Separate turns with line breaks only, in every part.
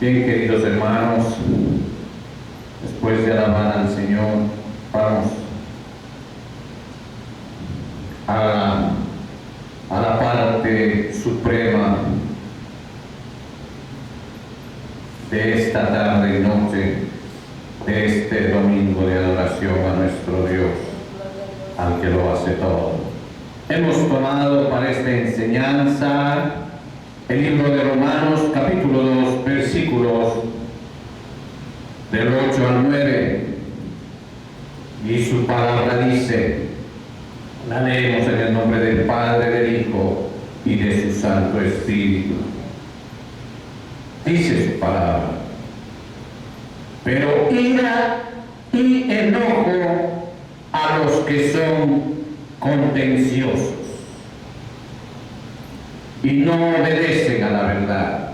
Bien, queridos hermanos, después de alabar al Señor, vamos a la parte suprema de esta tarde y noche, de este domingo de adoración a nuestro Dios, al que lo hace todo. Hemos tomado para esta enseñanza el libro de Romanos, capítulo 2, versículos del 8 al 9, y su palabra dice, la leemos en el nombre del Padre, del Hijo y de su Santo Espíritu. Dice su palabra: pero ira y enojo a los que son contenciosos y no obedecen a la verdad,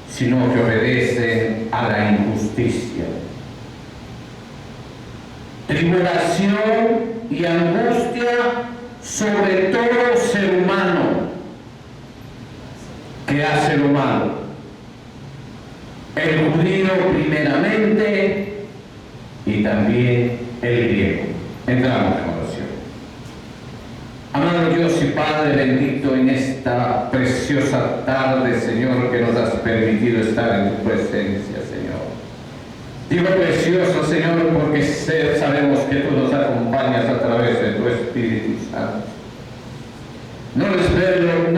sino que obedecen a la injusticia. Tribulación y angustia sobre todo ser humano que hace lo malo, el judío primeramente y también el griego. Entramos en oración. Amado Dios y Padre bendito, en esta preciosa tarde, Señor, que nos has permitido estar en tu presencia, Señor. Digo precioso, Señor, porque sabemos que tú nos acompañas a través de tu Espíritu Santo. No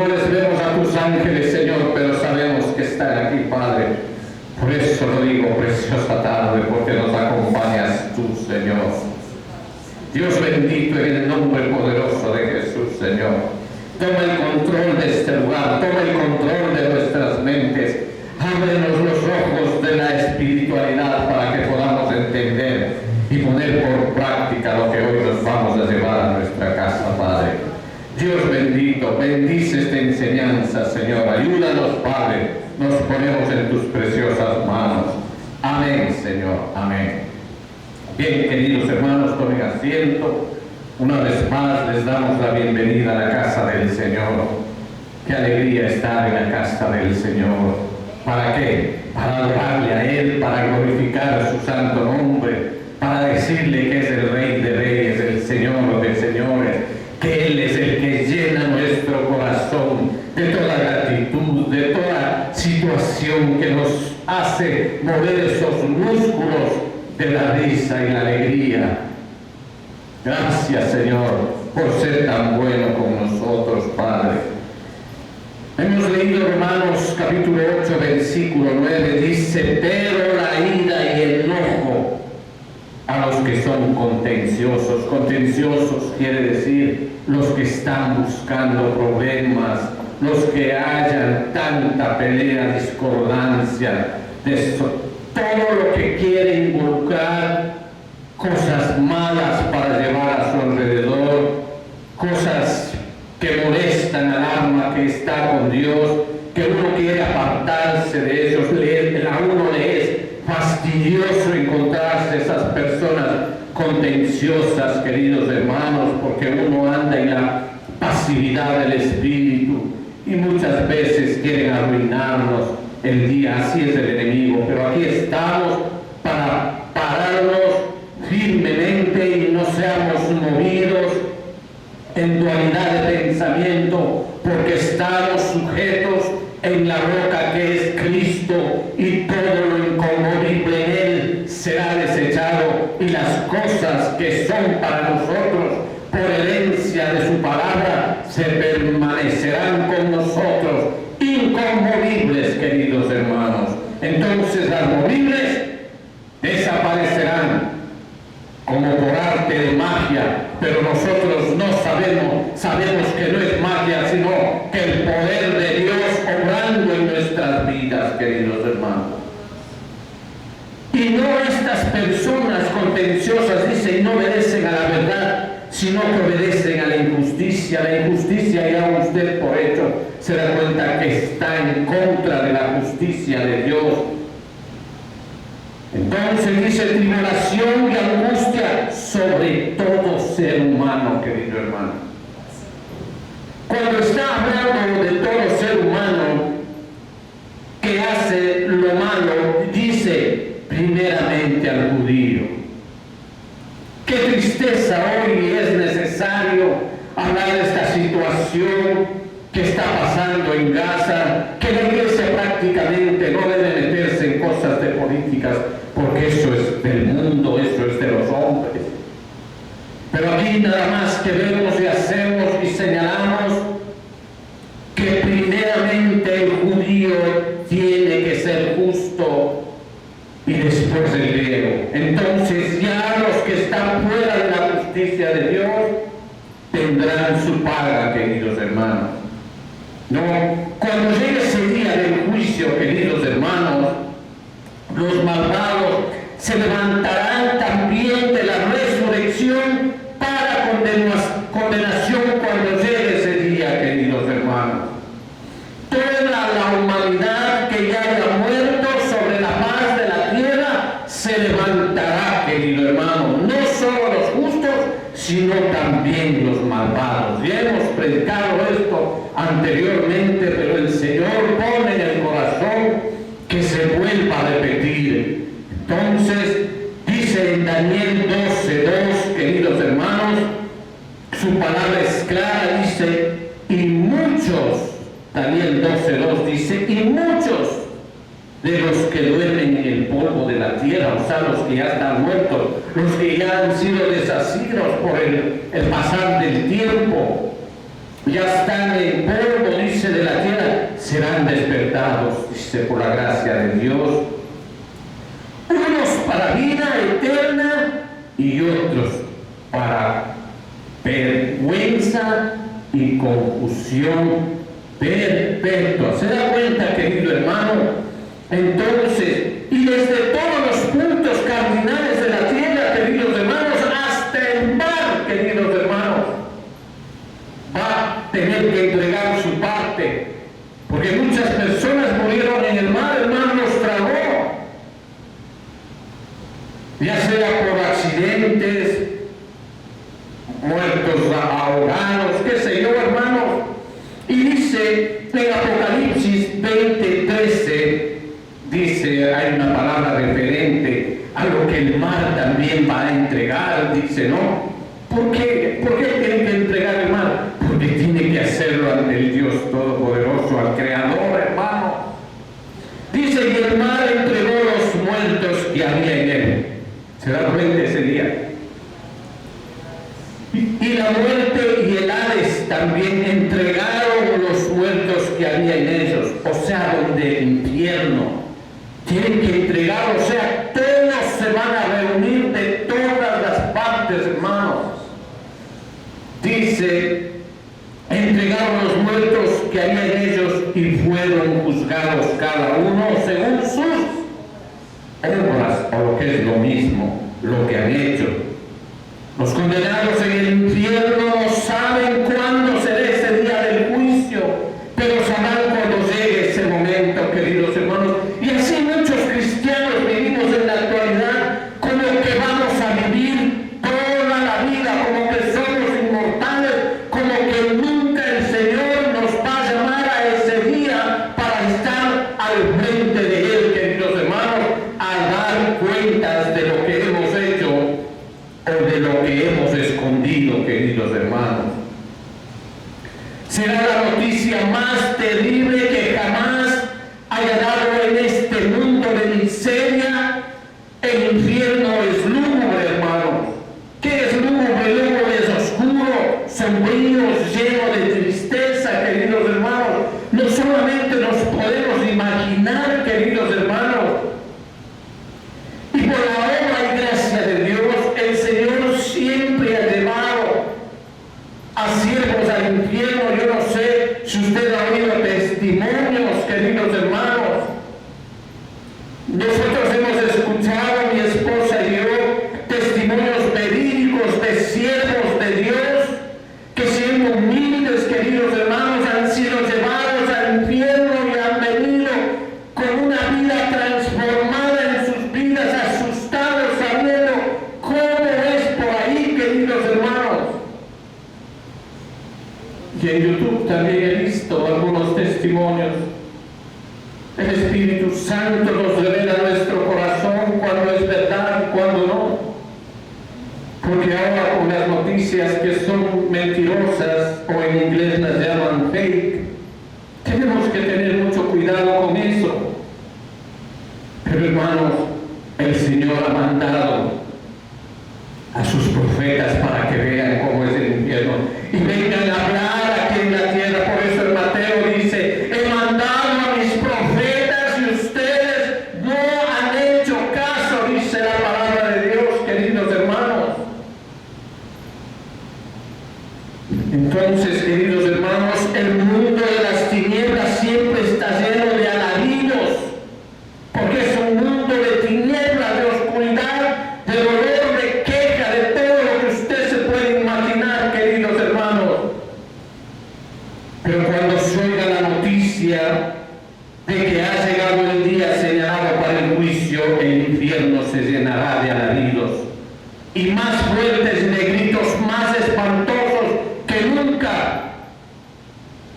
les vemos a tus ángeles, Señor, pero sabemos que están aquí, Padre. Por eso lo digo, preciosa tarde, porque nos acompañas tú, Señor. Dios bendito, en el nombre poderoso de Jesús, Señor. Toma el control de este lugar, toma el control de nuestras mentes. Ábrenos los ojos de la espiritualidad para que podamos entender y poner por práctica lo que hoy nos vamos a llevar a nuestra casa, Padre. Dios bendito, bendice esta enseñanza, Señor. Ayúdanos, Padre. Nos ponemos en tus preciosas manos. Amén, Señor. Amén. Bien, queridos hermanos, tomen asiento. Una vez más les damos la bienvenida a la casa del Señor. Qué alegría estar en la casa del Señor. ¿Para qué? Para adorarle a Él, para glorificar su santo nombre, para decirle que es el Rey de Reyes, el Señor de Señores, que Él es el que llena nuestro corazón de toda gratitud, de toda situación que nos hace mover esos músculos de la risa y la alegría. Gracias, Señor, por ser tan bueno con nosotros, Padre. Hemos leído Romanos capítulo 8, versículo 9, dice, pero la ira y el enojo a los que son contenciosos. Contenciosos quiere decir los que están buscando problemas, los que hallan tanta pelea, discordancia, todo lo que quiere involucrar cosas malas para llevar a su alrededor, cosas que molestan al alma que está con Dios, que uno quiere apartarse de ellos. A uno le es fastidioso encontrarse esas personas contenciosas, queridos hermanos, porque uno anda en la pasividad del espíritu y muchas veces quieren arruinarnos el día. Así es el enemigo, pero aquí estamos para pararnos firmemente y no seamos movidos en dualidad de pensamiento, porque estamos sujetos en la roca que es Cristo, y todo lo inconmovible en Él será desechado, y las cosas que son para nosotros por herencia de su palabra se permanecerán con nosotros inconmovibles, queridos hermanos. Entonces las movibles desaparecerán como por arte de magia, pero nosotros no sabemos que no es magia, sino que el poder de Dios obrando en nuestras vidas, queridos hermanos. Y no estas personas contenciosas, dice, y no obedecen a la verdad, sino que obedecen a la injusticia. La injusticia, ya usted por hecho se da cuenta que está en contra de la justicia de Dios. Entonces dice, tribulación y angustia sobre todo ser humano, querido hermano. Cuando está hablando de todo ser humano que hace judío. Qué tristeza hoy es necesario hablar de esta situación que está pasando en Gaza, que la iglesia prácticamente no debe meterse en cosas de políticas, porque eso es del mundo, eso es de los hombres. Pero aquí nada más que vemos y hacemos y señalamos que primeramente el judío tiene que ser justo y después el griego. Entonces ya los que están fuera de la justicia de Dios tendrán su paga, queridos hermanos. No, cuando llegue ese día del juicio, queridos hermanos, los malvados se levantarán también de la resurrección para condenación cuando llegue ese día, queridos hermanos. Toda la humanidad que ya haya muerto sobre la faz de la tierra se levantará, querido hermano, no solo los justos, sino también los malvados. Ya hemos predicado esto anteriormente, pero el Señor pone en el corazón que se vuelva a repetir. Entonces, dice en Daniel 12:2, queridos hermanos, su palabra es clara, dice, y muchos, Daniel 12:2 dice, y muchos de los que duermen en el polvo de la tierra, o sea, los que ya están muertos, los que ya han sido desasidos por el pasar del tiempo, ya están en polvo, dice, de la tierra, serán despertados, dice, por la gracia de Dios, unos para vida eterna y otros para vergüenza y confusión perpetua. ¿Se da cuenta, querido hermano? Entonces, y desde todos los puntos cardinales de la tierra, queridos hermanos, hasta el mar, queridos hermanos, va a tener que entregar su parte, porque muchas personas murieron en el mar los tragó, ya sea por accidentes, muertos ahogados, qué sé yo, hermanos. Y dice en Apocalipsis 20:13, dice, hay una palabra referente a lo que el mar también va a entregar, dice, ¿no? ¿Por qué tiene que entregar el mar? Porque tiene que hacerlo ante el Dios Todopoderoso, al Creador, hermano. Dice, y el mar entregó los muertos que había en él. ¿Se da cuenta ese día? Y la muerte y el Hades también entregaron los muertos que había en ellos, o sea, donde el infierno tienen que entregar, o sea, todos se van a reunir de todas las partes, hermanos. Dice, entregaron los muertos que había en ellos y fueron juzgados cada uno según sus obras, o lo que es lo mismo, lo que han hecho. Los condenados en el infierno no saben cuándo será ese día del juicio, pero sabrán cuando llegue ese momento, queridos hermanos. Y así muchos cristianos vivimos en la actualidad como que vamos a vivir toda la vida, como que somos inmortales, como que nunca el Señor nos va a llamar a ese día para estar al frente de Él, queridos hermanos, a dar cuentas de lo que hemos hecho o de lo que hemos escondido, queridos hermanos. Será la noticia más terrible que jamás haya dado en este mundo de miseria. El infierno es lúgubre, hermanos. ¿Qué es lúgubre? Lúgubre es oscuro, sombrío, lleno de tristeza, queridos hermanos. No solamente nos podemos imaginar, queridos hermanos, y por la obra y gracia de Dios, el Señor siempre ha llevado a siervos al infierno. Yo no sé si usted ha oído testimonios, queridos hermanos. Nosotros hemos escuchado, mi esposa y yo, testimonios verídicos de siervos de Dios que, siendo humildes, queridos hermanos, han sido llevados al infierno y han venido con una vida transformada en sus vidas, asustados, sabiendo cómo es por ahí, queridos hermanos. Y en YouTube también he visto algunos testimonios. El Espíritu Santo nos revela nuestro corazón cuando es verdad y cuando no. Porque ahora con las noticias que son mentirosas, o en inglés las llaman fake, tenemos que tener mucho cuidado con eso. Pero hermanos, el Señor ha mandado a sus profetas para que vean cómo es el infierno y vengan a hablar aquí en la tierra. Por eso el Mateo dice: he mandado a mis profetas y ustedes no han hecho caso, dice la palabra de Dios, queridos hermanos. Entonces, queridos hermanos, el mundo de las tinieblas siempre está lleno de alaridos, porque es un mundo de tinieblas, de oscuridad, de dolor, de queja, de todo lo que usted se puede imaginar, queridos hermanos. Pero cuando se oiga la noticia de que ha llegado el día señalado para el juicio, el infierno se llenará de alaridos y más fuertes, de gritos más espantosos que nunca,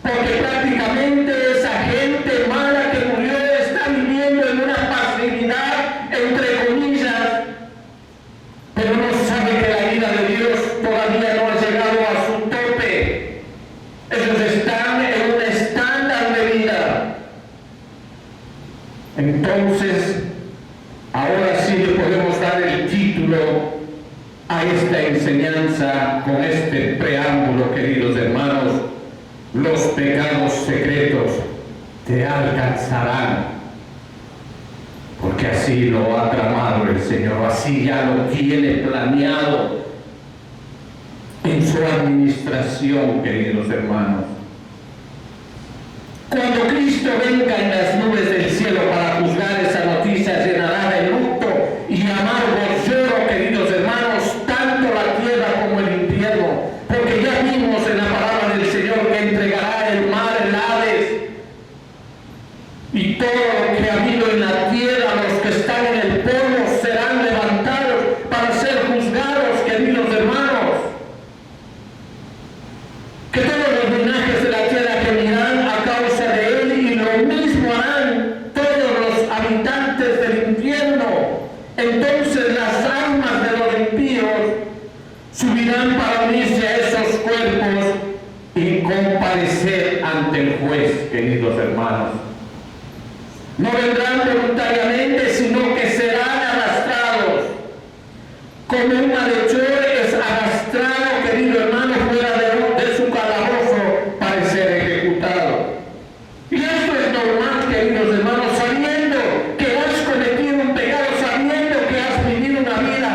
porque prácticamente esa gente mala que murió está viviendo en una pasividad, entre comillas, pero no sabe que la ira de Dios todavía no ha llegado a su tope. Ellos están en un estándar de vida. Entonces, ahora sí le podemos dar el título a esta enseñanza con este preámbulo, queridos hermanos: los pecados secretos te alcanzarán, porque así lo ha tramado el Señor, así ya lo tiene planeado en su administración, queridos hermanos. Cuando Cristo venga en las nubes del cielo para juzgar, esa noticia llenará de luto y amargo lloro, queridos hermanos, tanto la tierra como el infierno, porque ya vimos en la palabra del Señor que entregará el mar, el Hades, y todo lo que ha habido en la tierra, los que están en el polvo serán levantados para ser juzgados, queridos hermanos. Que todos los linajes de la tierra gemirán a causa de él, y lo mismo harán todos los habitantes del infierno. Entonces las almas de los impíos subirán para unirse a esos cuerpos y comparecer ante el juez, queridos hermanos. No vendrán voluntariamente, sino que serán arrastrados. Como un malhechor es arrastrado, querido hermano, fuera de su calabozo para ser ejecutado. Y esto es normal, queridos hermanos, sabiendo que has cometido un pecado, sabiendo que has vivido una vida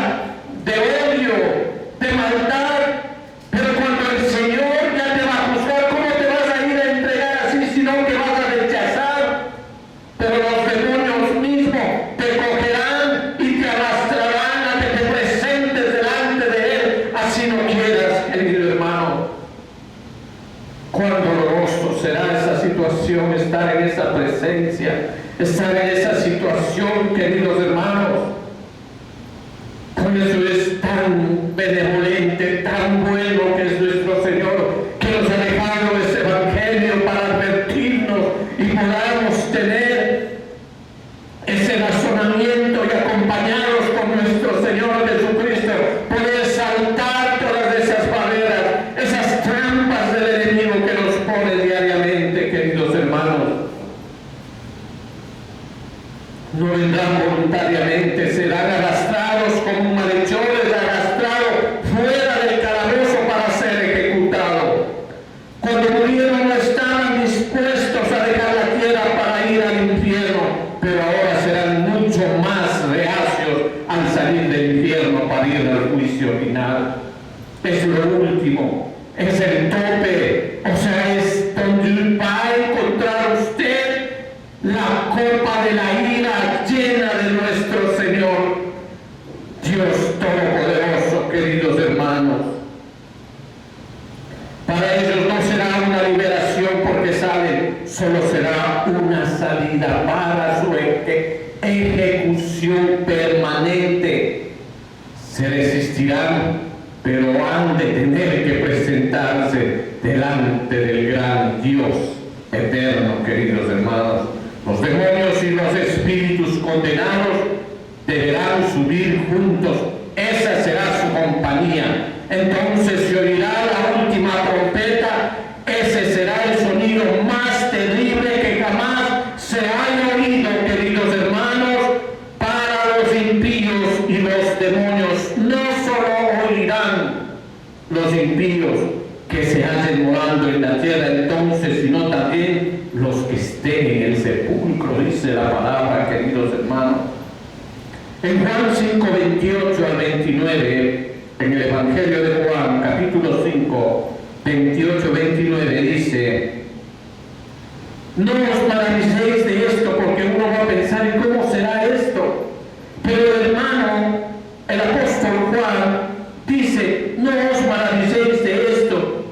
de odio, de maldad, pero cuando el Señor ya te va a juzgar, ¿cómo te vas a ir a entregar así, sino que vas a rechazar? Pero los demonios mismos te cogerán y te arrastrarán a que te presentes delante de Él, así no quieras, querido hermano. Cuán doloroso será esa situación, estar en esa presencia, estar en esa situación, queridos hermanos. Por eso es tan benevolente, tan bueno que es nuestro Señor, que nos ha dejado ese evangelio para advertirnos y podamos tener ese razonamiento y acompañados con nuestro Señor Jesucristo, poder saltar todas esas barreras, esas trampas del enemigo que nos pone diariamente, queridos hermanos. No vendrán voluntariamente, serán arrastrados como un malhechor es arrastrado fuera del calabozo para ser ejecutado. Cuando murieron no estaban dispuestos a dejar la tierra para ir al infierno, pero ahora serán mucho más reacios al salir del infierno para ir al juicio final. Es lo último, es el tope, o sea, es donde va a encontrar usted la copa de la ira llena de nuestro Señor, Dios Todopoderoso, queridos hermanos. Para ellos no será una liberación porque salen, solo será una salida para su ejecución permanente. Se resistirán, pero han de tener que presentarse delante del gran Dios eterno, queridos hermanos. Los demonios y los espíritus condenados deberán subir juntos. Esa será su compañía. lejanía. Entonces se oirá la última trompeta. Ese será el sonido más terrible que jamás se haya oído, queridos hermanos, para los impíos y los demonios. No solo oirán los impíos que se hallen morando en la tierra entonces, sino también los que estén en el sepulcro, dice la palabra, queridos hermanos. En Juan 5, 28 al 29, en el Evangelio de Juan, capítulo 5, 28, 29, dice: no os maravilléis de esto, porque uno va a pensar, ¿y cómo será esto? Pero el hermano, el apóstol Juan, dice: no os maravilléis de esto,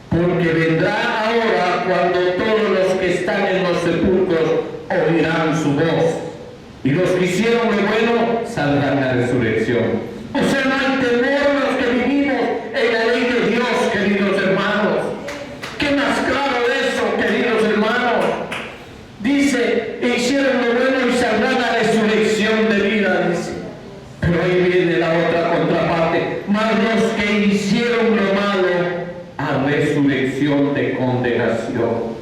porque vendrá ahora cuando todos los que están en los sepulcros oirán su voz, y los que hicieron lo bueno saldrán a la resurrección. O sea, no hay temor los que vivimos en la ley de Dios, queridos hermanos. ¿Qué más claro eso, queridos hermanos? Dice: hicieron lo bueno y saldrán a la resurrección de vida, dice. Pero ahí viene la otra contraparte: mas los que hicieron lo malo, a resurrección de condenación.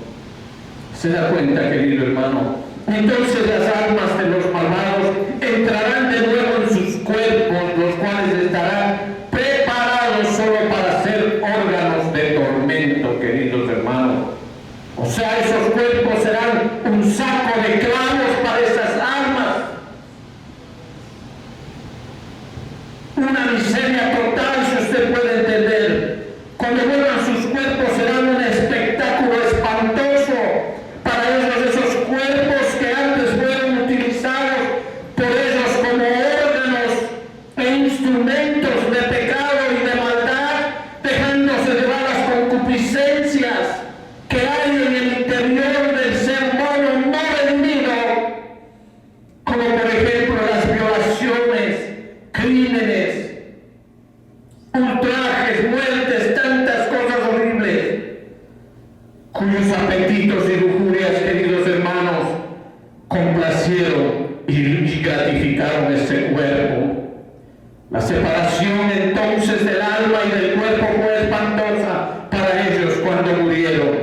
¿Se da cuenta, querido hermano? Entonces las almas de los malvados entrarán de nuevo en sus cuerpos, los cuales estarán preparados solo para ser órganos de tormento, queridos hermanos. O sea, esos cuerpos serán un saco de clavos para esas almas. Una miseria total, si usted puede entender. Cuando vuelvan sus cuerpos serán un espectáculo espantoso para ellos, esos cuerpos que antes fueron utilizados por ellos como órganos e instrumentos de pecado y de maldad, dejándose llevar las concupiscencias que hay en el interior del ser humano no redimido, como por ejemplo las violaciones, crímenes, ultrajes, muertes, tantas cosas horribles, cuyos apetitos y lujurias, queridos hermanos, complacieron y gratificaron ese cuerpo. La separación entonces del alma y del cuerpo fue espantosa para ellos cuando murieron.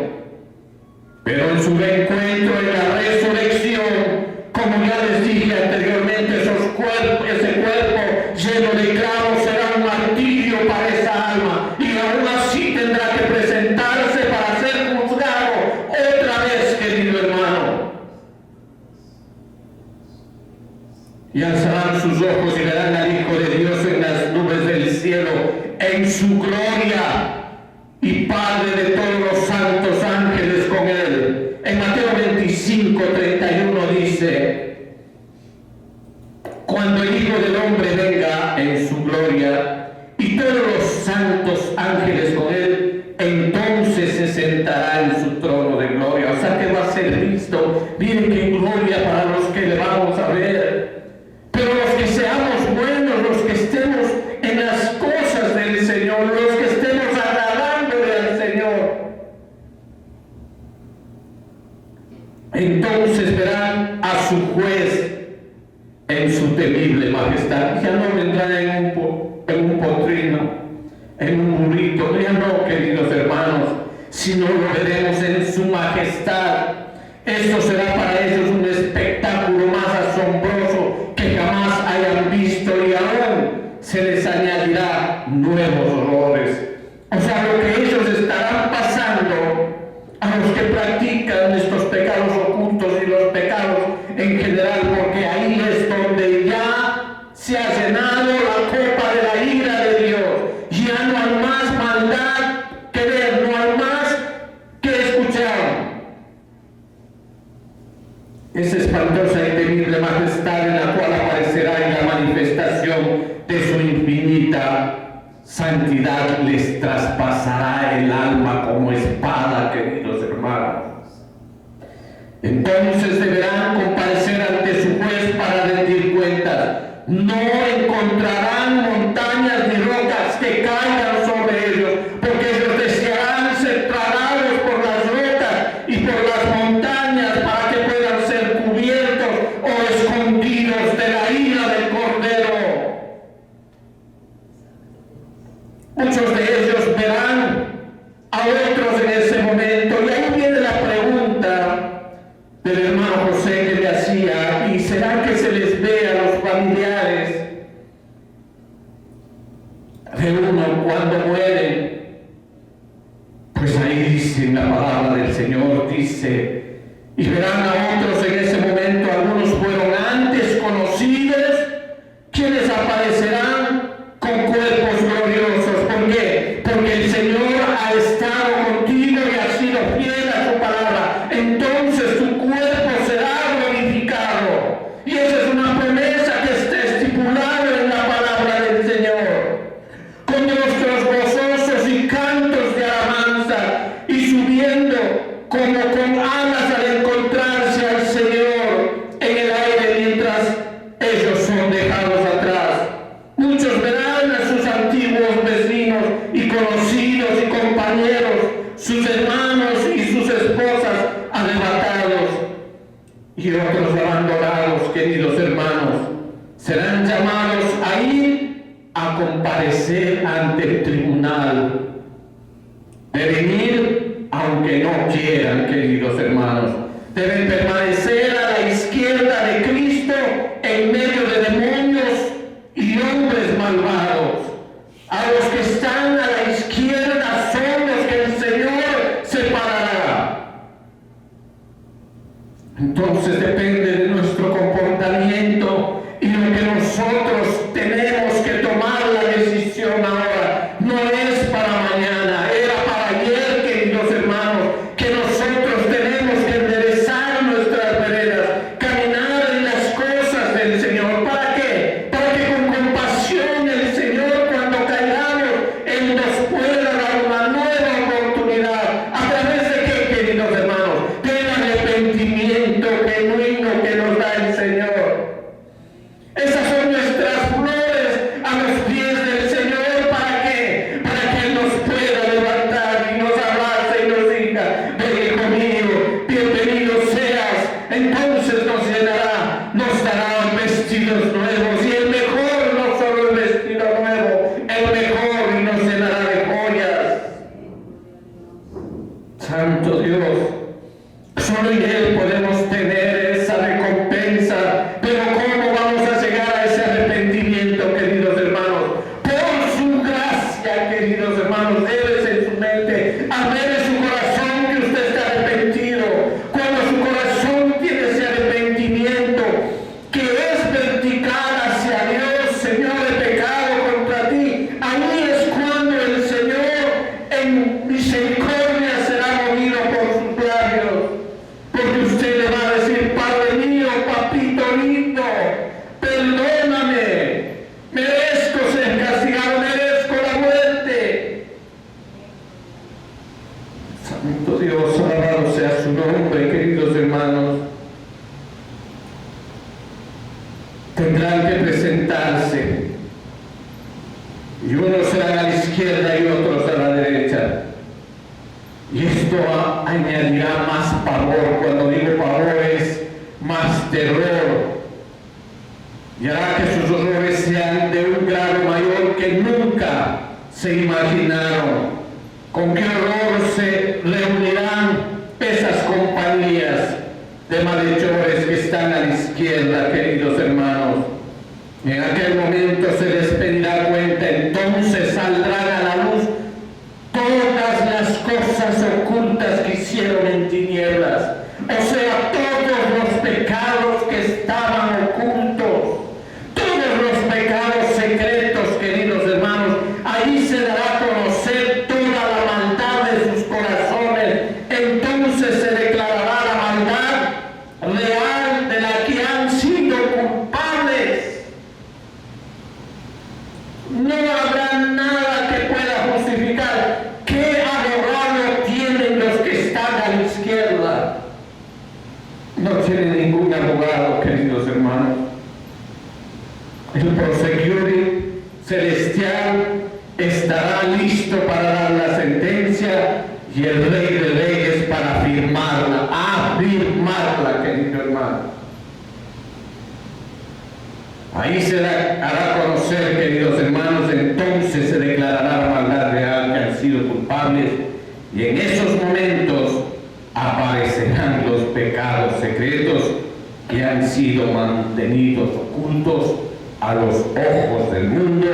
Pero en su reencuentro en la resurrección, como ya les dije anteriormente, ese cuerpo lleno de clavos será un martirio para esa alma, y aún así tendrá que presentarse para ser juzgado otra vez, querido hermano. Y alzarán sus ojos y verán al Hijo de Dios en las nubes del cielo, en su gloria, y Padre de todos los santos ángeles con él. En Mateo 25, 31 dice: cuando el Hijo del Hombre venga en su gloria y todos los santos ángeles con él, entonces se sentará en su trono de gloria. O sea que va a ser visto. Miren qué gloria para los que le vamos a ver. Pero los que seamos buenos, los que estemos en las cosas del Señor, los que estemos agradándole al Señor, entonces verán a su juez en su temible majestad. Ya no vendrán en un potrino, en un burrito, ya no, queridos hermanos, sino lo veremos en su majestad. Esto será para ellos un espectáculo más asombroso que jamás hayan visto, y aún se les añadirá nuevos horrores. O sea, lo que ellos estarán pasando a los que practican estos pecados ocultos y los pecados en general, porque ahí es donde ya se ha llenado la copa de la ira de Dios. Ya no hay más maldad que ver, no hay más que escuchar. Esa espantosa y temible majestad en la cual aparecerá en la manifestación de su infinita santidad les traspasará el alma como espada, queridos hermanos. Entonces deberán comparecer ante su juez para rendir cuentas. No encontrarán montañas ni rocas que caigan sobre ellos, porque ellos desearán ser tragados por las rocas y por las montañas para que puedan ser cubiertos o escondidos de la ira del Cordero. Muchos de ellos verán a otros en ese momento. Y ahí viene la pregunta del hermano José que le hacía: ¿y será que se les ve a los familiares de uno cuando mueren? Pues ahí dice la palabra del Señor, dice: y verán a otros en ese momento. Algunos fueron antes conocidos, quienes aparecerán con cuerpos gloriosos. ¿Por qué? Porque el Señor ha estado contigo y ha sido fiel a su palabra. Entonces tu cuerpo será glorificado. Y esa es una promesa que está estipulada en la palabra del Señor. Con nuestros gozosos y cantos de alabanza y subiendo como con alas al encontrarse al Señor en el aire mientras ellos son dejados atrás. Muchos verán a sus antiguos vecinos y conocidos y compañeros, sus hermanos y sus esposas arrebatados, y otros abandonados, queridos hermanos, serán llamados a ir a comparecer ante el tribunal. Deben ir aunque no quieran, queridos hermanos. Deben permanecer a la izquierda de Cristo en medio de demonios y hombres malvados. A los que están a la izquierda son los que el Señor separará. Entonces depende de nuestro comportamiento y lo que nosotros tenemos que tomar la decisión ahora. No es para mañana, era para ayer, queridos hermanos, que nosotros tenemos que enderezar nuestras veredas, caminar en las cosas del Señor. ¿Para qué? Para que con compasión el Señor, cuando caigamos, Él nos pueda dar una nueva oportunidad. ¿A través de qué, queridos hermanos? Del arrepentimiento genuino que nos da el Señor. Esas son nuestras flores a los pies del Señor. ¿Para qué? Para que Él nos pueda levantar y nos abrace y nos diga: ven, hijo mío, bienvenido seas. Entonces nos llenará, nos dará vestidos nuevos, y el mejor, no solo el vestido nuevo, el mejor, y nos llenará de joyas. Santo Dios, solo en Él podemos tener esa recompensa. Pero ¿cómo vamos a llegar a ese arrepentimiento, queridos hermanos? Por su gracia, queridos hermanos. Debes en su mente, al ver en su corazón que usted está arrepentido. Cuando su corazón tiene ese arrepentimiento que es vertical hacia Dios: Señor, he pecado contra ti. Ahí es cuando el Señor en misericordia será movido por sus labios. Porque usted le va a decir: Padre mío, papito lindo, perdóname, merezco ser castigado, merezco la muerte. Santo Dios, alabado sea su nombre, queridos hermanos. Tendrán que presentarse, y unos serán a la izquierda y otros a la derecha. Y esto añadirá más pavor. Cuando digo pavor, es más terror. Y hará que sus horrores sean de un grado mayor que nunca se imaginaron. Con qué horror se reunirán esas compañías de malhechores que están a la izquierda, queridos hermanos. En aquel momento se les pedirá cuenta. Entonces saldrán a la luz todas las cosas ocultas que hicieron en tinieblas, o sea, todos los pecados que estaban ocultos, todos los pecados secretos, queridos hermanos. Ahí se dará a conocer toda la maldad de sus corazones. Entonces se declarará la maldad real de la que han sido culpables. No habrá nada que pueda justificar. ¿Qué abogado tienen los que están a la izquierda? No tienen ningún abogado, queridos hermanos. El prosecutor celestial estará listo para dar la sentencia, y el Rey de Reyes para afirmarla, querido hermano. Ahí se hará conocer, queridos hermanos, entonces se declarará la maldad Y en esos momentos aparecerán los pecados secretos que han sido mantenidos ocultos a los ojos del mundo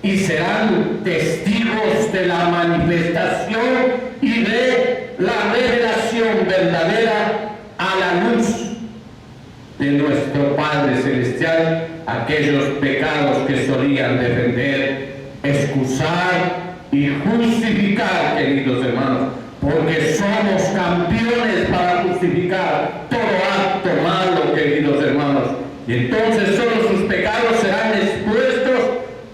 y serán testigos de la manifestación y de la revelación verdadera a la luz de nuestro Padre Celestial, aquellos pecados que solían defender, excusar y justificar, queridos hermanos, porque somos campeones para justificar todo acto malo, queridos hermanos. Y entonces solo sus pecados serán expuestos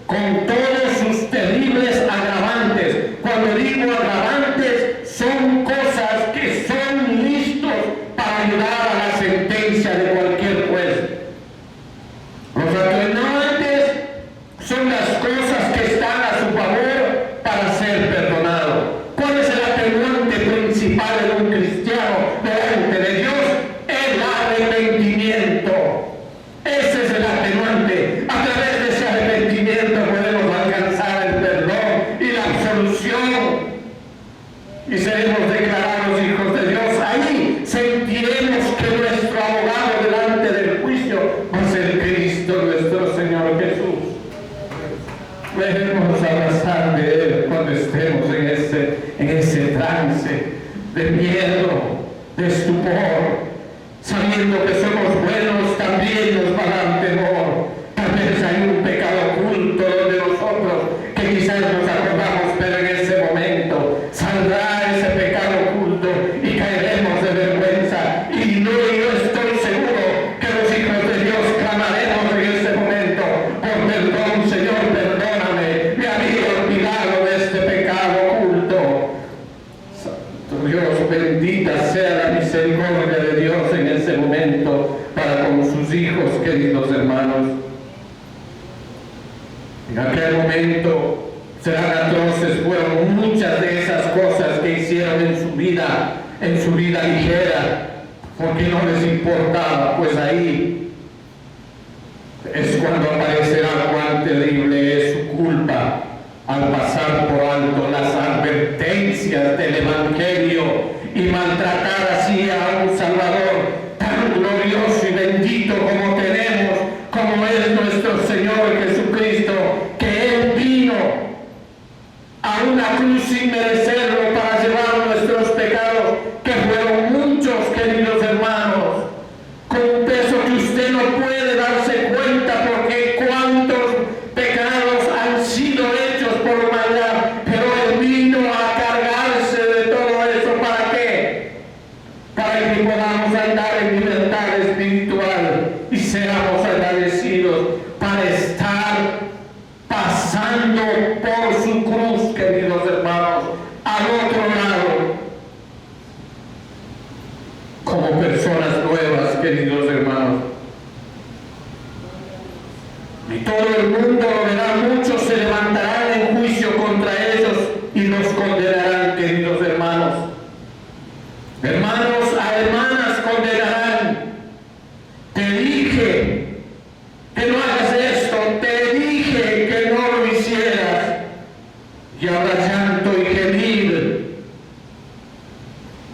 con todos sus terribles agravantes. Cuando digo agravantes, son cosas que son listos para ayudar a la sentencia de cualquier juez. Los atenuantes son las cosas que están a su favor para ser perdonado. ¿Cuál es el atenuante principal de un cristiano delante de Dios? El arrepentimiento. Ese es el atenuante. A través de ese arrepentimiento podemos alcanzar el perdón y la absolución y seremos declarados hijos de Dios. Ahí sentiremos que nuestro abogado delante del juicio va a ser Cristo nuestro Señor Jesús. Debemos abrazar de Él cuando estemos en ese trance de miedo, de estupor, sabiendo que somos buenos. También nos va a dar temor. Tal vez hay un pecado oculto de nosotros que quizás nos acordamos, pero en ese momento saldrá ese pecado oculto y caeremos de vergüenza. Y no, yo estoy seguro que los hijos de Dios clamaremos en ese momento por perdón. Señor, perdóname, me había olvidado de este pecado oculto. Santo Dios, bendita sea la misericordia de Dios en ese momento para con sus hijos, queridos hermanos. En aquel momento serán atroces, fueron muchas de esas cosas que hicieron en su vida ligera, porque no les importaba. Pues ahí es cuando aparecerá cuán terrible es su culpa al pasar por alto las advertencias del Evangelio y maltratar así a un Salvador tan glorioso y bendito como tenemos, como es nuestro Señor Jesucristo, que Él vino a una cruz sin merecerlo para llevar nuestros pecados, que fueron muchos, queridos hermanos, con un peso que usted no puede darse cuenta, porque cuántos pecados han sido hechos por humanidad, pero Él vino a cargarse de todo eso. ¿Para qué? Para que podamos andar en libertad espiritual y seamos agradecidos, para estar pasando por su cruz, queridos hermanos, al otro lado, como personas nuevas, queridos hermanos. Y todo el mundo lo verá, muchos se levantarán en juicio contra ellos y los condenarán, queridos hermanos. Hermanos a hermanas condenarán. Te dije que no hagas esto, te dije que no lo hicieras. Y habrá llanto y gemir.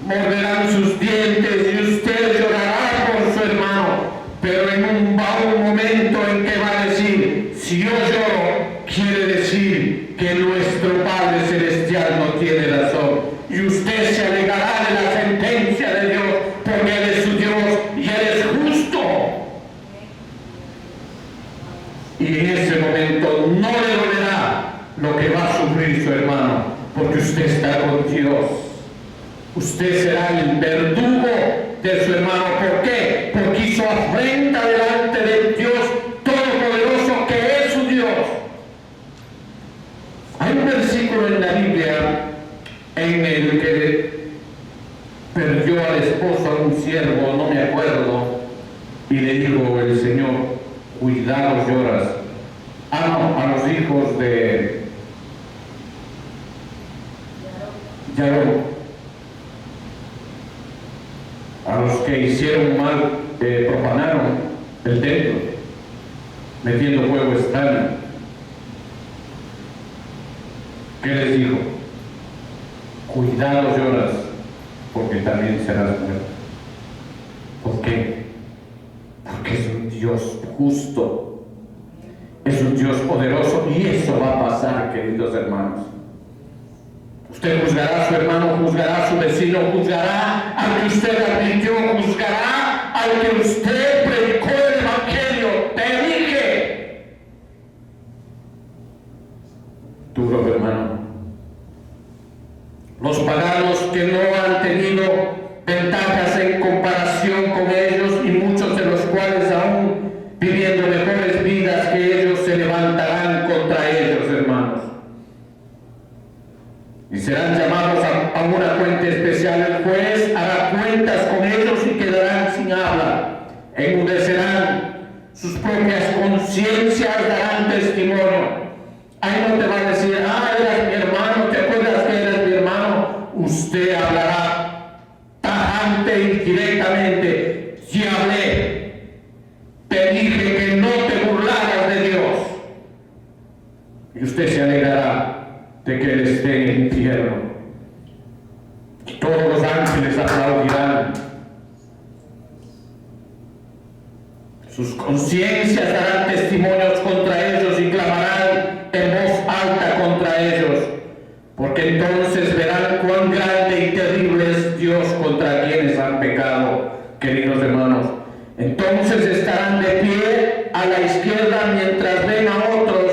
Morderán sus dientes y usted llorará por su hermano. Pero en un momento en que va a decir, si yo lloro, quiere decir que nuestro Padre Celestial no tiene razón. Y usted se alegrará de la sentencia de Dios, porque Él es su Dios y Él es justo. Y en ese momento no le dolerá lo que va a sufrir su hermano, porque usted está con Dios. Usted será el verdugo de su hermano. ¿Por qué? Porque hizo afrenta delante del Dios Todopoderoso, que es su Dios. Hay un versículo en la Biblia en el que perdió al esposo a un siervo, no me acuerdo, y le dijo el Señor, cuidado lloras. A los hijos de Yarón, a los que hicieron mal, profanaron el templo, metiendo fuego extraño. ¿Qué les dijo? cuidado lloras, porque también serás muerto. ¿Por qué? Porque es un Dios justo, es un Dios poderoso, y eso va a pasar, queridos hermanos. Usted juzgará a su hermano, juzgará a su vecino, juzgará al que usted admitió, juzgará al que usted predicó el Evangelio. Te dije. Duro, hermano. Los paganos que no han tenido ventajas en comparación con ellos, y muchos de los cuales aún viviendo mejores vidas que ellos, se levantarán contra ellos, hermanos. Y serán llamados a una cuenta especial. El juez hará cuentas con ellos y quedarán sin habla. Enmudecerán, sus propias conciencias darán testimonio. Ahí no te va a decir, eras mi hermano, ¿te acuerdas que eras mi hermano? Usted hablará tajante y directamente. Si hablé, te dije que no te burlaras de Dios. Y usted se alegrará de que Él esté en el infierno. Y todos los ángeles aplaudirán. Sus conciencias darán testimonios contra ellos y clamarán en voz alta contra ellos, porque entonces verán cuán grande y terrible es Dios contra quienes han pecado, queridos hermanos. Entonces estarán de pie a la izquierda mientras ven a otros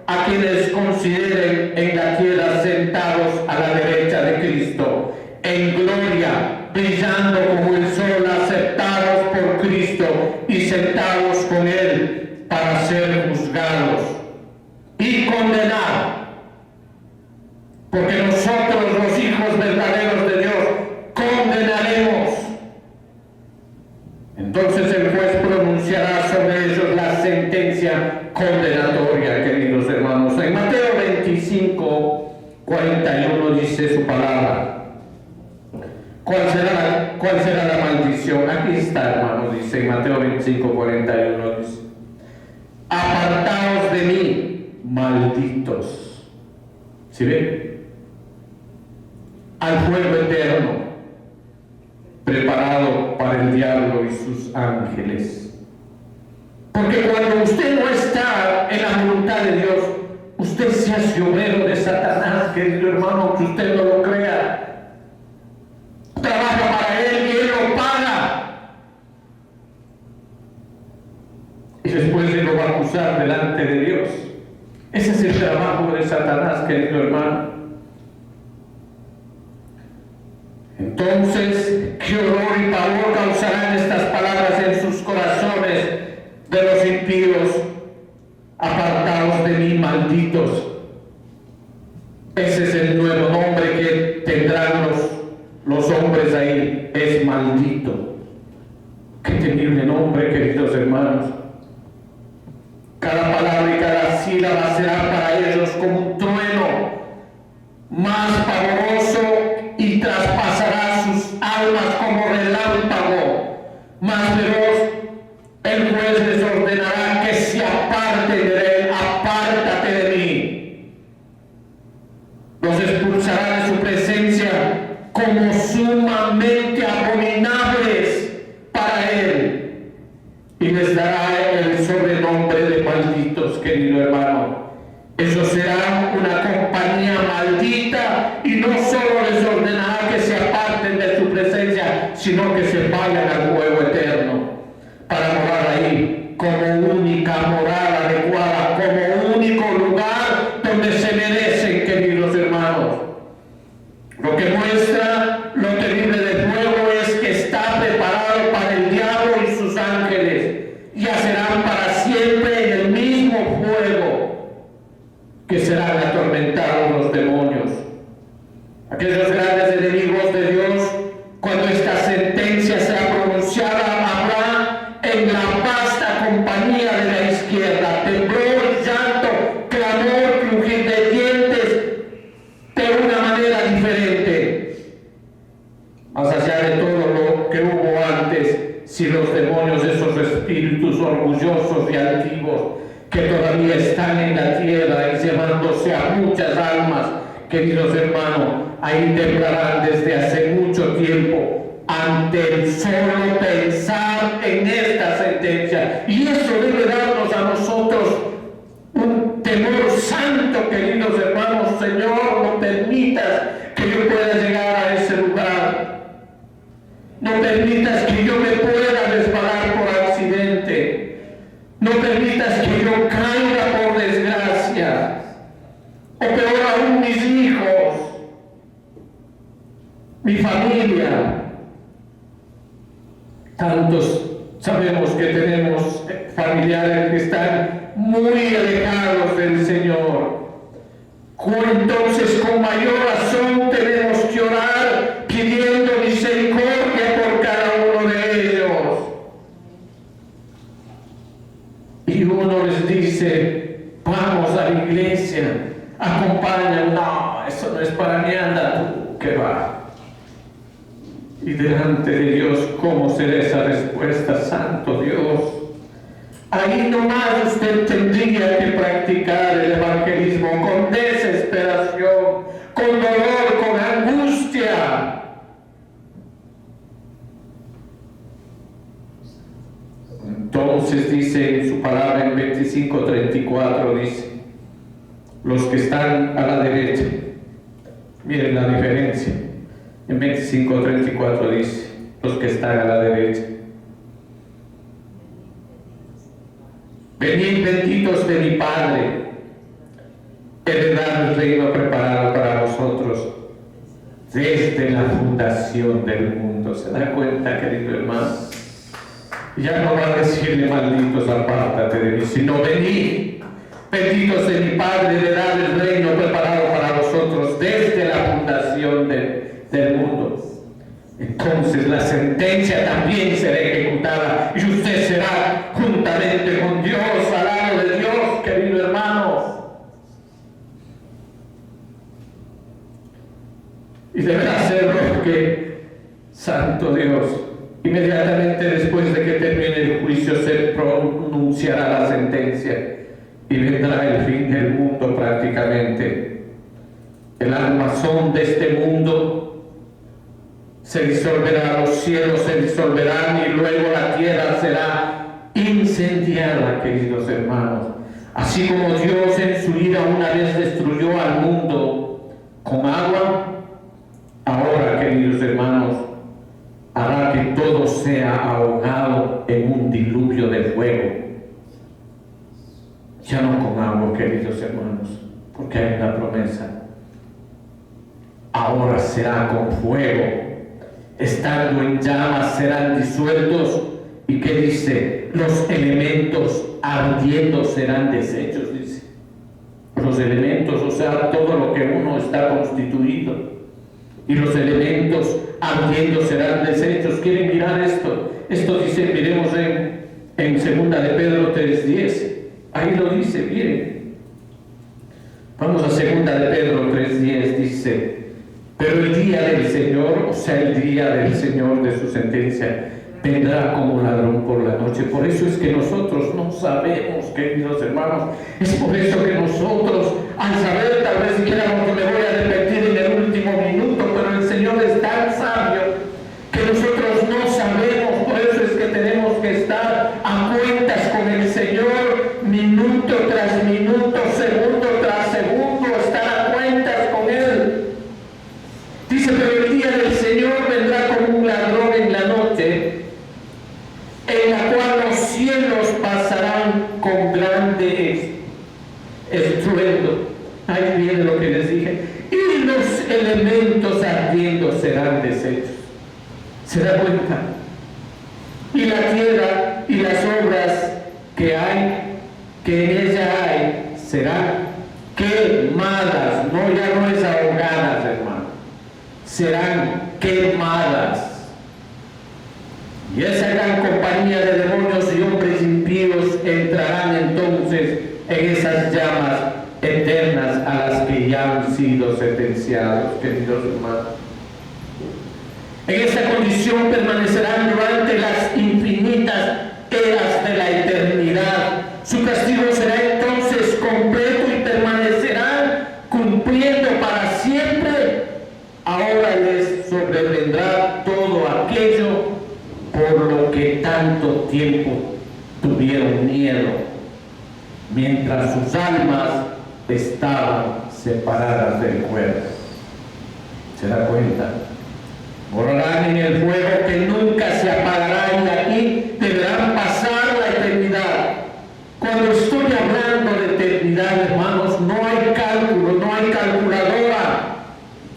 a quienes consideren en la tierra sentados a la derecha de Cristo, en gloria, brillando como el sol, aceptados por Cristo y sentados con Él para ser juzgados y condenados. Porque nosotros, los hijos verdaderos de Dios, condenaremos. Entonces el juez pronunciará sobre ellos la sentencia condenatoria, queridos hermanos. En Mateo 25, 41 dice su palabra. ¿Cuál será la maldición? Aquí está, hermano, dice en Mateo 25, 41, dice: apartaos de mí, malditos. ¿Sí ven? Al fuego eterno, preparado para el diablo y sus ángeles. Porque cuando usted no está en la voluntad de Dios, usted se hace obrero de Satanás, querido hermano, aunque usted no lo crea. Trabaja para él y él lo paga. Y después él lo va a acusar delante de Dios. Ese es el trabajo de Satanás, querido hermano. Entonces, qué horror y pavor causarán estas palabras en sus corazones de los impíos: apartaos de mí, malditos. Ese es el nuevo nombre que tendrán los hombres ahí, es maldito. Qué temible nombre, queridos hermanos. Cada palabra y cada sílaba será para ellos como un trueno más pavoroso, y traspasará sus almas como relámpago más veloz. El juez les ordenará que se aparten de él. Apártate de mí. Los expulsará de su presencia como sumamente abominables para él, y les dará el sobrenombre de malditos, querido hermano. Eso será una compañía maldita, y no solo les ordenará que se aparten de su presencia, sino que se vayan al fuego eterno para morar ahí como única morada adecuada, como único lugar donde se merecen, queridos hermanos. Lo que muestra lo terrible del fuego es que está preparado para el diablo y sus ángeles. Ya serán para siempre en el mismo fuego que serán atormentados los demonios. Aquellos grandes enemigos de Dios, cuando esta sentencia sea pronunciada, habrá en la vasta compañía de la izquierda temblor, llanto, clamor, crujir de dientes, de una manera diferente. Más allá de todo lo que hubo antes, si los demonios, esos espíritus orgullosos y altivos que todavía están en la tierra y llevándose a muchas almas, queridos hermanos, ahí temblarán desde hace mucho tiempo ante el solo pensar en esta sentencia. Y eso debe darnos a nosotros un temor santo, queridos hermanos. Señor, no permitas que yo pueda llegar a ese lugar. No permitas que yo me pueda resbalar por accidente. No permitas que yo caiga por desgracia. O peor aún, mis hijos, mi familia. Tantos sabemos que tenemos familiares que están muy alejados del Señor. Entonces, con mayor razón tenemos que orar pidiendo misericordia por cada uno de ellos. Y uno les dice, vamos a la iglesia, acompáñame. No, eso no es para mí, anda tú, que va. Y delante de Dios, ¿cómo será esa respuesta? Santo Dios. Ahí nomás usted tendría que practicar el evangelismo con desesperación, con dolor, con angustia. Entonces dice en su palabra en 25:34, dice, los que están a la derecha, miren la diferencia. En 25:34 dice, los que están a la derecha. Venid benditos de mi Padre, heredad el reino preparado para vosotros desde la fundación del mundo. ¿Se da cuenta, querido hermano? Ya no va a decirle malditos, apártate de mí, sino venid benditos de mi Padre, heredad el reino preparado para vosotros desde la fundación del mundo. Entonces la sentencia también será ejecutada y usted será juntamente con Dios, al lado de Dios, querido hermano. Y deberá ser porque, santo Dios, inmediatamente después de que termine el juicio se pronunciará la sentencia y vendrá el fin del mundo prácticamente. El armazón de este mundo se disolverá, los cielos se disolverán y luego la tierra será incendiada, queridos hermanos. Así como Dios en su ira una vez destruyó al mundo con agua, ahora, queridos hermanos, hará que todo sea ahogado en un diluvio de fuego. Ya no con agua, queridos hermanos, porque hay una promesa. Ahora será con fuego. Estando en llamas serán disueltos. ¿Y qué dice? Los elementos ardiendo serán deshechos, dice. Los elementos, o sea, todo lo que uno está constituido. Y los elementos ardiendo serán deshechos. ¿Quieren mirar esto? Esto dice, miremos en 2 de Pedro 3:10. Ahí lo dice, miren. Vamos a 2 de Pedro 3:10, dice, pero el día del Señor, o sea, el día del Señor de su sentencia, vendrá como ladrón por la noche. Por eso es que nosotros no sabemos, queridos hermanos. Es por eso que nosotros, al saber, tal vez dijéramos que me voy a arrepentir en el último minuto, pero el Señor es tan sabio que nosotros no sabemos. Por eso es que tenemos que estar a cuentas con el Señor, minuto tras minuto, segundo tras segundo, estar a cuentas con Él. Dice, pero el día del Señor vendrá como un ladrón en la noche, en la cual los cielos pasarán con grande estruendo. Ahí viene lo que les dije. Y los elementos ardiendo serán deshechos. ¿Se da cuenta? Y la tierra y las obras que en ella hay, serán quemadas. No, ya no es ahogadas, hermano. Serán quemadas. Y esa gran compañía de demonios y hombres impíos entrarán entonces en esas llamas eternas a las que ya han sido sentenciados, queridos hermanos. En esta condición permanecerán durante las infinitas eras de la eternidad. Su castigo será entonces completo y permanecerán cumpliendo para siempre tanto tiempo tuvieron miedo, mientras sus almas estaban separadas del cuerpo. ¿Se da cuenta? Morarán en el fuego que nunca se apagará, y aquí deberán pasar la eternidad. Cuando estoy hablando de eternidad, hermanos, no hay cálculo, no hay calculadora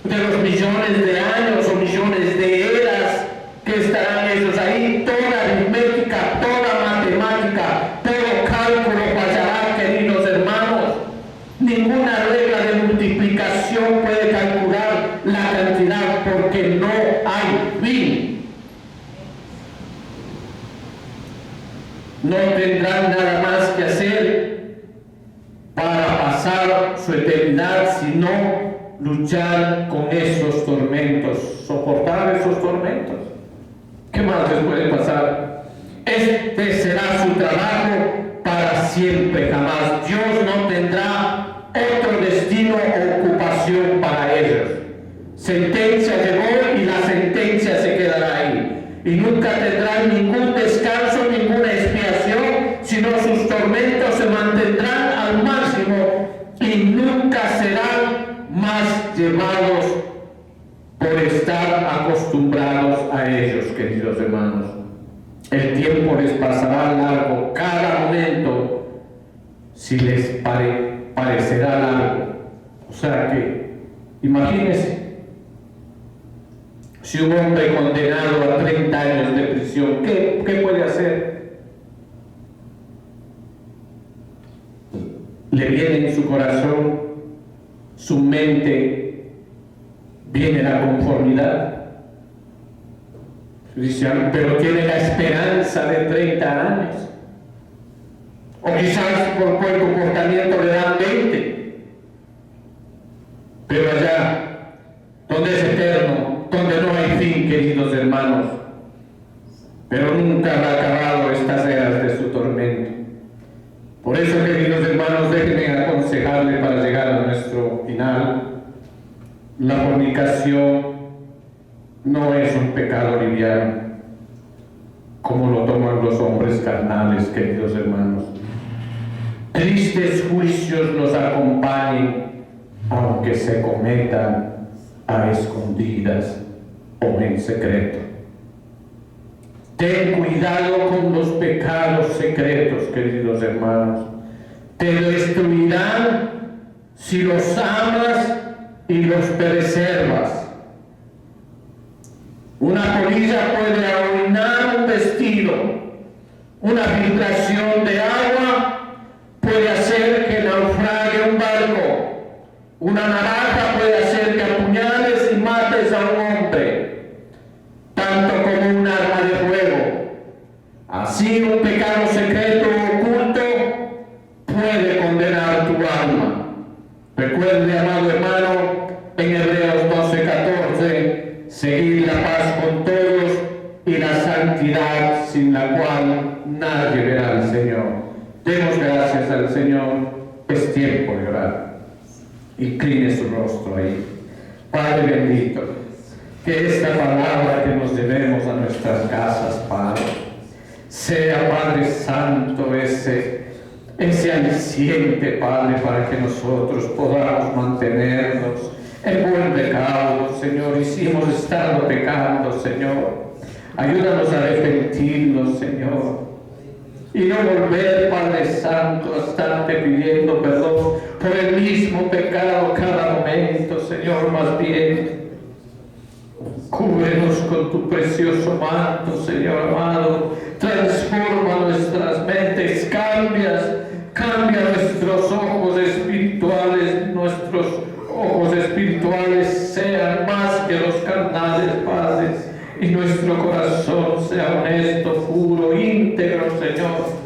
de los millones de años o millones de eras que estarán ellos ahí. Toda aritmética, toda matemática, todo cálculo fallará, queridos hermanos. Ninguna regla de multiplicación puede calcular la cantidad, porque no hay fin. No tendrán nada más que hacer para pasar su eternidad, sino luchar con esos tormentos, soportar esos tormentos. ¿Qué más les puede pasar? Este será su trabajo para siempre, jamás. Dios no tendrá otro destino o ocupación para ellos. Sentencia llegó y la sentencia se quedará ahí. Y nunca tendrán ningún descanso, ninguna expiación, sino sus tormentos se mantendrán al máximo y nunca serán más llevados por estar acostumbrados a ellos, queridos hermanos. El tiempo les pasará largo, cada momento, si les parecerá largo. O sea que, imagínense, si un hombre condenado a 30 años de prisión, ¿qué puede hacer? Le viene en su corazón, su mente, viene la conformidad. Dice, pero tiene la esperanza de 30 años. O quizás por buen comportamiento le dan 20. Pero allá, donde es eterno, donde no hay fin, queridos hermanos, pero nunca habrá acabado estas eras de su tormento. Por eso, queridos hermanos, déjenme aconsejarle para llegar a nuestro final. La fornicación no es un pecado liviano, como lo toman los hombres carnales, queridos hermanos. Tristes juicios nos acompañen, aunque se cometan a escondidas o en secreto. Ten cuidado con los pecados secretos, queridos hermanos. Te destruirán si los amas y los preservas. Una polilla puede arruinar un vestido. Una filtración de agua puede hacer que naufrague un barco. Una navaja puede hacer que apuñales y mates a un hombre, tanto como un arma de fuego. Así un pecado secreto o oculto puede condenar tu alma. Recuerde, amado hermano, en Hebreos 12:14, seguir la paz con todos y la santidad, sin la cual nadie verá al Señor. Demos gracias al Señor. Es tiempo de orar. Incline su rostro ahí. Padre bendito, que esta palabra que nos llevemos a nuestras casas, Padre, sea, Padre Santo, ese aliciente, Padre, para que nosotros podamos mantenernos en buen recaudo, Señor. Y si hemos estado pecando, Señor, ayúdanos a arrepentirnos, Señor, y no volver, Padre Santo, a estarte pidiendo perdón por el mismo pecado cada momento, Señor. Más bien, cúbrenos con tu precioso manto, Señor amado. Transforma nuestras mentes, cambia nuestros ojos espirituales. Nuestros ojos espirituales sean más que los carnales, Padre, y nuestro corazón sea honesto, puro, íntegro, Señor.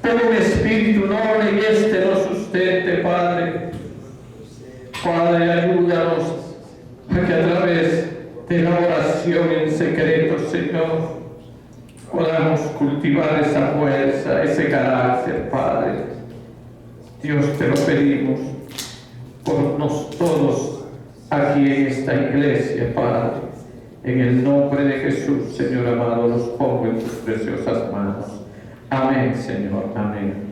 Por un espíritu noble y este nos sustente, Padre. Padre, ayúdanos a que a través de la oración en secreto, Señor, podamos cultivar esa fuerza, ese carácter, Padre. Dios, te lo pedimos por nosotros aquí en esta iglesia, Padre. En el nombre de Jesús, Señor amado, los pongo en tus preciosas manos. Amén, Señor. Amén.